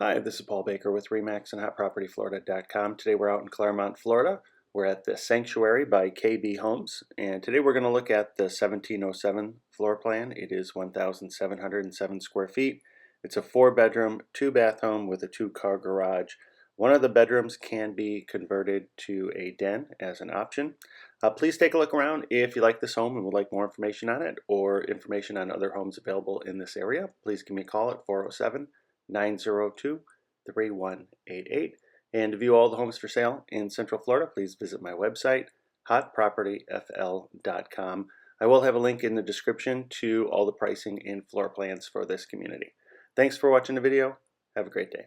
Hi, this is Paul Baker with RE/MAX and HotPropertyFlorida.com. Today we're out in Clermont, Florida. We're at the Sanctuary by KB Homes, and today we're going to look at the 1707 floor plan. It is 1,707 square feet. It's a 4-bedroom, 2-bath home with a 2-car garage. One of the bedrooms can be converted to a den as an option. Please take a look around if you like this home and would like more information on it or information on other homes available in this area. Please give me a call at 407-902-3188. And to view all the homes for sale in Central Florida, please visit my website, hotpropertyfl.com. I will have a link in the description to all the pricing and floor plans for this community. Thanks for watching the video. Have a great day.